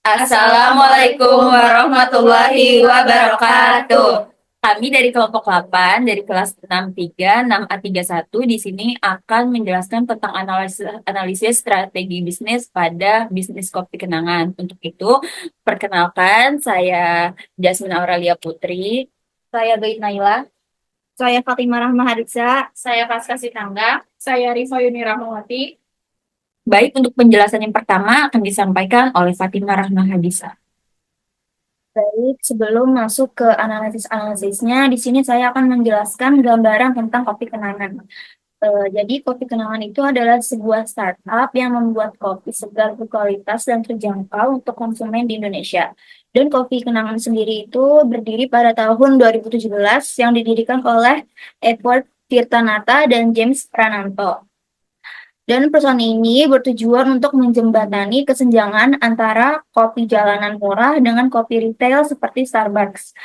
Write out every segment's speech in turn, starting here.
Assalamualaikum warahmatullahi wabarakatuh. Kami dari kelompok 8 dari kelas 63 6A31 di sini akan menjelaskan tentang analisis strategi bisnis pada bisnis kopi kenangan. Untuk itu, perkenalkan saya Jasmine Aurelia Putri, saya Bait Naila, Saya Fatimah Rahma Haritsa. saya Kaska Sitangga, saya Rifa Yuni Rahmawati. Baik, untuk penjelasan yang pertama akan disampaikan oleh Fatimah Rahma Hadisa. Baik, sebelum masuk ke analisis-analisisnya, di sini saya akan menjelaskan gambaran tentang kopi kenangan. Jadi, kopi kenangan itu adalah sebuah startup yang membuat kopi segar berkualitas dan terjangkau untuk konsumen di Indonesia. Dan kopi kenangan sendiri itu berdiri pada tahun 2017 yang didirikan oleh Edward Tirtanata dan James Prananto. Dan perusahaan ini bertujuan untuk menjembatani kesenjangan antara kopi jalanan murah dengan kopi retail seperti Starbucks.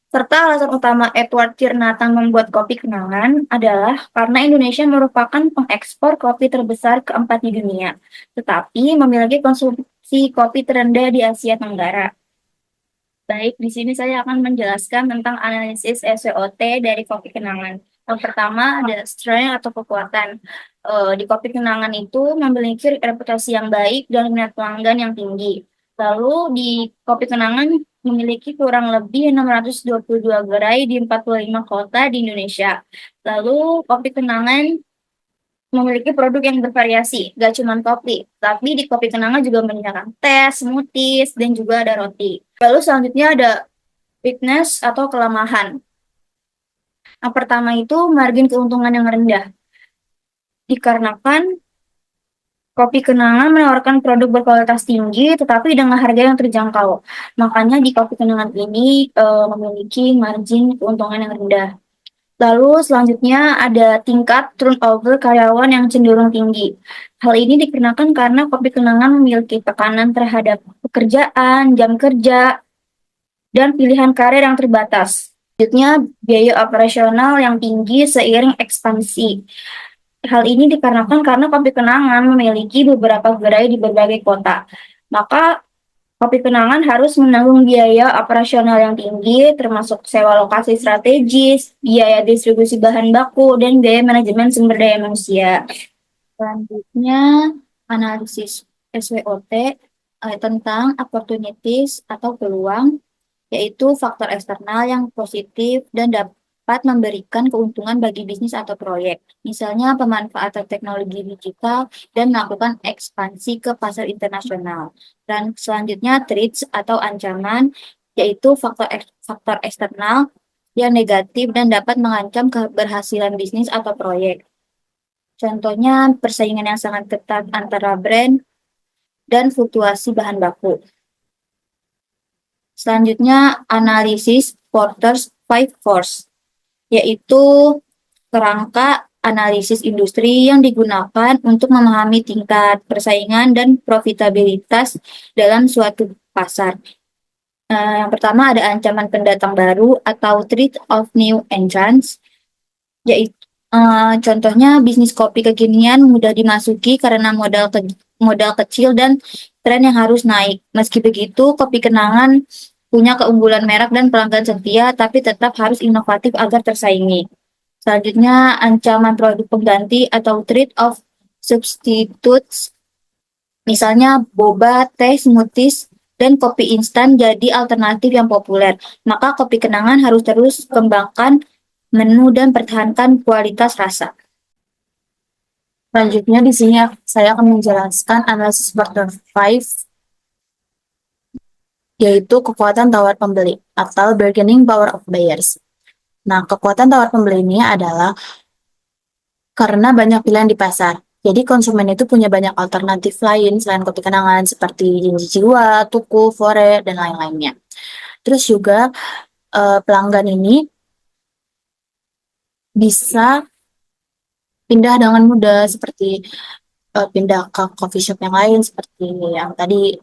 Serta alasan utama Edward Tirnathan membuat kopi kenangan adalah karena Indonesia merupakan pengekspor kopi terbesar keempat di dunia, tetapi memiliki konsumsi kopi terendah di Asia Tenggara. Baik, di sini saya akan menjelaskan tentang analisis SWOT dari kopi kenangan. Yang pertama ada strength atau kekuatan. Di kopi kenangan itu memiliki reputasi yang baik dan minat pelanggan yang tinggi. Lalu di kopi kenangan memiliki kurang lebih 622 gerai di 45 kota di Indonesia. Lalu kopi kenangan memiliki produk yang bervariasi, gak cuma kopi, tapi di kopi kenangan juga menyediakan teh, smoothies, dan juga ada roti. Lalu selanjutnya ada weakness atau kelemahan. Yang pertama itu margin keuntungan yang rendah, dikarenakan kopi kenangan menawarkan produk berkualitas tinggi, tetapi dengan harga yang terjangkau. Makanya di kopi kenangan ini memiliki margin keuntungan yang rendah. Lalu selanjutnya ada tingkat turnover karyawan yang cenderung tinggi. Hal ini dikarenakan karena kopi kenangan memiliki tekanan terhadap pekerjaan, jam kerja, dan pilihan karir yang terbatas. Selanjutnya, biaya operasional yang tinggi seiring ekspansi. Hal ini dikarenakan karena kopi kenangan memiliki beberapa gerai di berbagai kota. Maka kopi kenangan harus menanggung biaya operasional yang tinggi, termasuk sewa lokasi strategis, biaya distribusi bahan baku, dan biaya manajemen sumber daya manusia. Selanjutnya, analisis SWOT tentang opportunities atau peluang, yaitu faktor eksternal yang positif dan dapat memberikan keuntungan bagi bisnis atau proyek. Misalnya pemanfaatan teknologi digital dan melakukan ekspansi ke pasar internasional. Dan selanjutnya threats atau ancaman, yaitu faktor eksternal yang negatif dan dapat mengancam keberhasilan bisnis atau proyek. Contohnya persaingan yang sangat ketat antara brand dan fluktuasi bahan baku. Selanjutnya, analisis Porter's Five Force, yaitu kerangka analisis industri yang digunakan untuk memahami tingkat persaingan dan profitabilitas dalam suatu pasar. Yang pertama ada ancaman pendatang baru atau threat of new entrants, yaitu contohnya bisnis kopi kekinian mudah dimasuki karena modal kecil dan tren yang harus naik. Meski begitu, kopi kenangan punya keunggulan merek dan pelanggan setia, tapi tetap harus inovatif agar tersaingi. Selanjutnya, ancaman produk pengganti atau threat of substitutes, misalnya boba, teh, smoothies, dan kopi instan jadi alternatif yang populer. Maka kopi kenangan harus terus kembangkan menu dan pertahankan kualitas rasa. Selanjutnya di sini saya akan menjelaskan analisis Porter 5, yaitu kekuatan tawar pembeli atau bargaining power of buyers. Nah, kekuatan tawar pembeli ini adalah karena banyak pilihan di pasar. Jadi konsumen itu punya banyak alternatif lain selain kopi kenangan seperti Jinji Jiwa, Tuku, Fore, dan lain-lainnya. Terus juga pelanggan ini bisa pindah dengan mudah seperti pindah ke coffee shop yang lain seperti yang tadi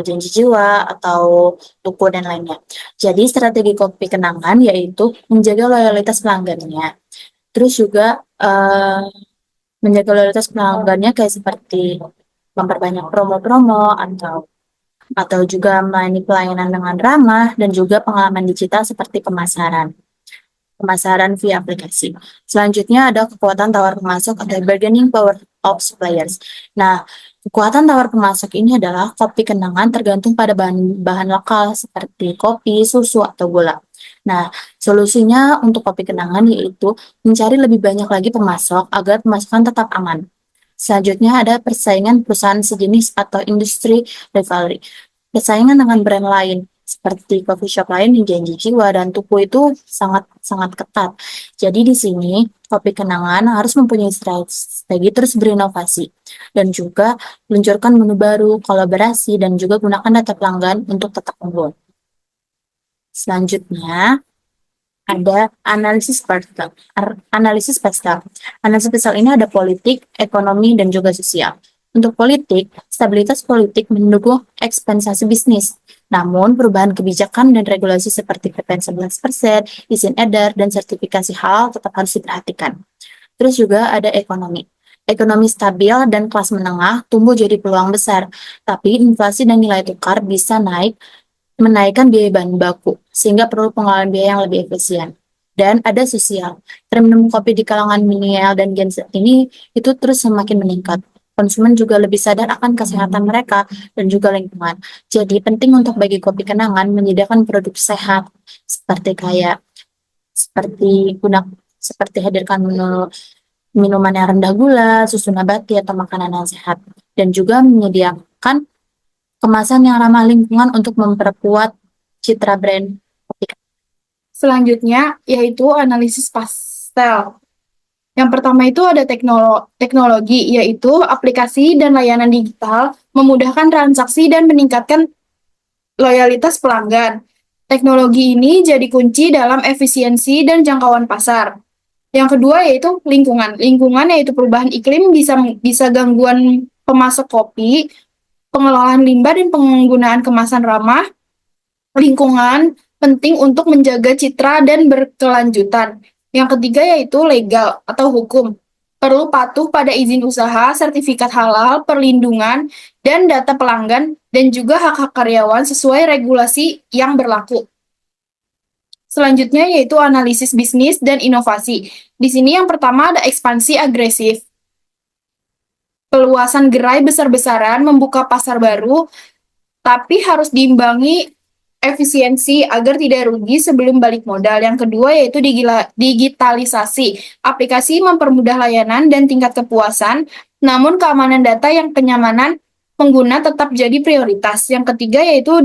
Janji Jiwa atau Tuku dan lainnya. Jadi strategi kopi kenangan yaitu menjaga loyalitas pelanggannya. Terus juga menjaga loyalitas pelanggannya kayak seperti memperbanyak promo-promo atau atau juga melayani pelayanan dengan ramah, dan juga pengalaman digital seperti pemasaran via aplikasi. Selanjutnya ada kekuatan tawar pemasok atau bargaining power of suppliers. Nah, kekuatan tawar pemasok ini adalah kopi kenangan tergantung pada bahan lokal seperti kopi, susu, atau gula. Nah, solusinya untuk kopi kenangan yaitu mencari lebih banyak lagi pemasok agar pemasakan tetap aman. Selanjutnya ada persaingan perusahaan sejenis atau industri rivalry. Persaingan dengan brand lain seperti coffee shop lain di Janji Jiwa dan Tuku itu sangat ketat. Jadi di sini kopi kenangan harus mempunyai strategi terus berinovasi dan juga meluncurkan menu baru, kolaborasi dan juga gunakan data pelanggan untuk tetap unggul. Selanjutnya ada analisis pastel. Analisis pastel. Analisis pastel ini ada politik, ekonomi, dan juga sosial. Untuk politik, stabilitas politik mendukung ekspansi bisnis. Namun, perubahan kebijakan dan regulasi seperti PPN 11%, izin edar, dan sertifikasi halal tetap harus diperhatikan. Terus juga ada ekonomi. Ekonomi stabil dan kelas menengah tumbuh jadi peluang besar, tapi inflasi dan nilai tukar bisa menaikkan biaya bahan baku, sehingga perlu pengelolaan biaya yang lebih efisien. Dan ada sosial. Tren minum kopi di kalangan milenial dan Gen Z ini itu terus semakin meningkat. Konsumen juga lebih sadar akan kesehatan mereka dan juga lingkungan. Jadi penting untuk bagi kopi kenangan menyediakan produk sehat seperti seperti hadirkan minuman yang rendah gula, susu nabati atau makanan yang sehat, dan juga menyediakan kemasan yang ramah lingkungan untuk memperkuat citra brand. Selanjutnya yaitu analisis pastel. Yang pertama itu ada teknologi, yaitu aplikasi dan layanan digital memudahkan transaksi dan meningkatkan loyalitas pelanggan. Teknologi ini jadi kunci dalam efisiensi dan jangkauan pasar. Yang kedua yaitu lingkungan. Lingkungan yaitu perubahan iklim bisa gangguan pemasok kopi, pengelolaan limbah dan penggunaan kemasan ramah lingkungan penting untuk menjaga citra dan berkelanjutan. Yang ketiga yaitu legal atau hukum. Perlu patuh pada izin usaha, sertifikat halal, perlindungan, dan data pelanggan, dan juga hak-hak karyawan sesuai regulasi yang berlaku. Selanjutnya yaitu analisis bisnis dan inovasi. Di sini yang pertama ada ekspansi agresif. Peluasan gerai besar-besaran membuka pasar baru, tapi harus diimbangi efisiensi agar tidak rugi sebelum balik modal. Yang kedua yaitu digitalisasi. Aplikasi mempermudah layanan dan tingkat kepuasan, namun keamanan data yang kenyamanan pengguna tetap jadi prioritas. Yang ketiga yaitu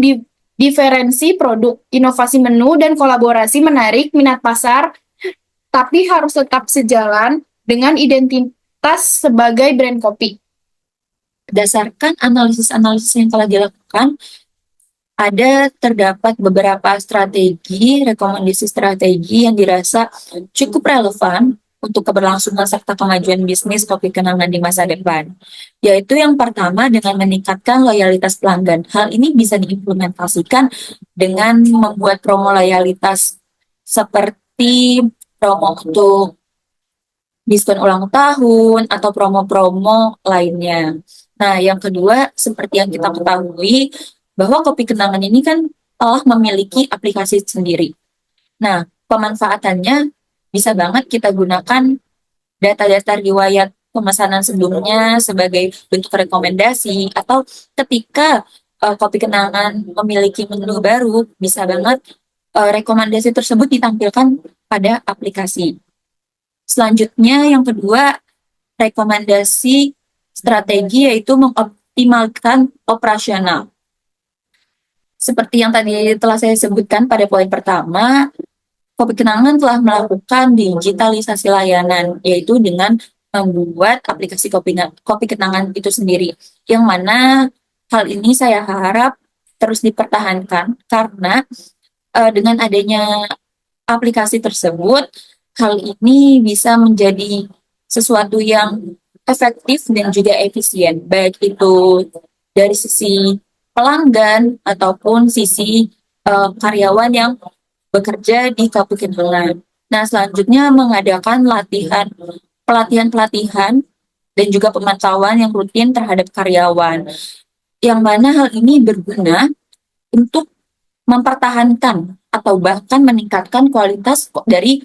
diferensi produk, inovasi menu, dan kolaborasi menarik minat pasar, tapi harus tetap sejalan dengan identitas sebagai brand kopi. Berdasarkan analisis-analisis yang telah dilakukan, terdapat beberapa rekomendasi strategi yang dirasa cukup relevan untuk keberlangsungan serta kemajuan bisnis kopi kenangan di masa depan. Yaitu yang pertama dengan meningkatkan loyalitas pelanggan. Hal ini bisa diimplementasikan dengan membuat promo loyalitas seperti promo untuk diskon ulang tahun atau promo-promo lainnya. Nah, yang kedua, seperti yang kita ketahui, bahwa kopi kenangan ini kan telah memiliki aplikasi sendiri. Nah, pemanfaatannya bisa banget kita gunakan data-data riwayat pemesanan sebelumnya sebagai bentuk rekomendasi, atau ketika kopi kenangan memiliki menu baru, bisa banget rekomendasi tersebut ditampilkan pada aplikasi. Selanjutnya, yang kedua, rekomendasi strategi yaitu mengoptimalkan operasional. Seperti yang tadi telah saya sebutkan pada poin pertama, Kopi Kenangan telah melakukan digitalisasi layanan, yaitu dengan membuat aplikasi Kopi Kenangan itu sendiri. Yang mana hal ini saya harap terus dipertahankan, karena dengan adanya aplikasi tersebut, hal ini bisa menjadi sesuatu yang efektif dan juga efisien, baik itu dari sisi pelanggan ataupun sisi karyawan yang bekerja di Kopi Kenangan. Nah, selanjutnya mengadakan pelatihan-pelatihan dan juga pemantauan yang rutin terhadap karyawan. yang mana hal ini berguna untuk mempertahankan atau bahkan meningkatkan kualitas dari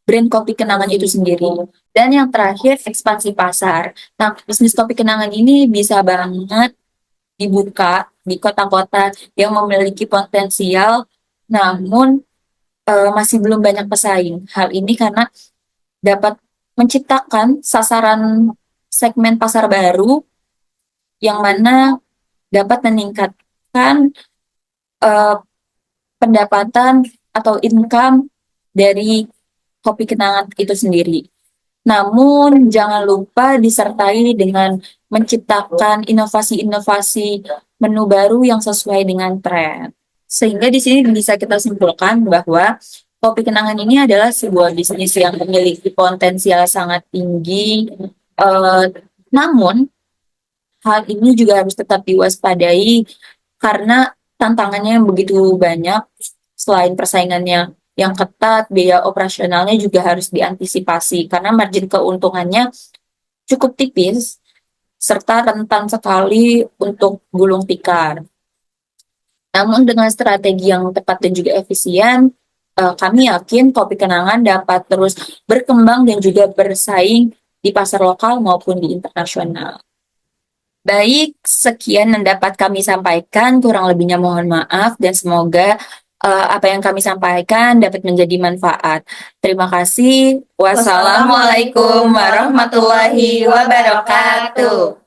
brand kopi kenangan itu sendiri. Dan yang terakhir, ekspansi pasar. Nah, bisnis kopi kenangan ini bisa banget dibuka di kota-kota yang memiliki potensial, namun masih belum banyak pesaing. Hal ini karena dapat menciptakan sasaran segmen pasar baru yang mana dapat meningkatkan eh, pendapatan atau income dari kopi kenangan itu sendiri. Namun jangan lupa disertai dengan menciptakan inovasi-inovasi menu baru yang sesuai dengan tren. Sehingga di sini bisa kita simpulkan bahwa kopi kenangan ini adalah sebuah bisnis yang memiliki potensial sangat tinggi. Eh, Namun hal ini juga harus tetap diwaspadai karena tantangannya yang begitu banyak. Selain persaingannya yang ketat, biaya operasionalnya juga harus diantisipasi karena margin keuntungannya cukup tipis serta rentan sekali untuk gulung tikar. Namun dengan strategi yang tepat dan juga efisien, kami yakin kopi kenangan dapat terus berkembang dan juga bersaing di pasar lokal maupun di internasional. Baik, sekian yang dapat kami sampaikan. Kurang lebihnya mohon maaf dan semoga apa yang kami sampaikan dapat menjadi manfaat. Terima kasih. Wassalamualaikum warahmatullahi wabarakatuh.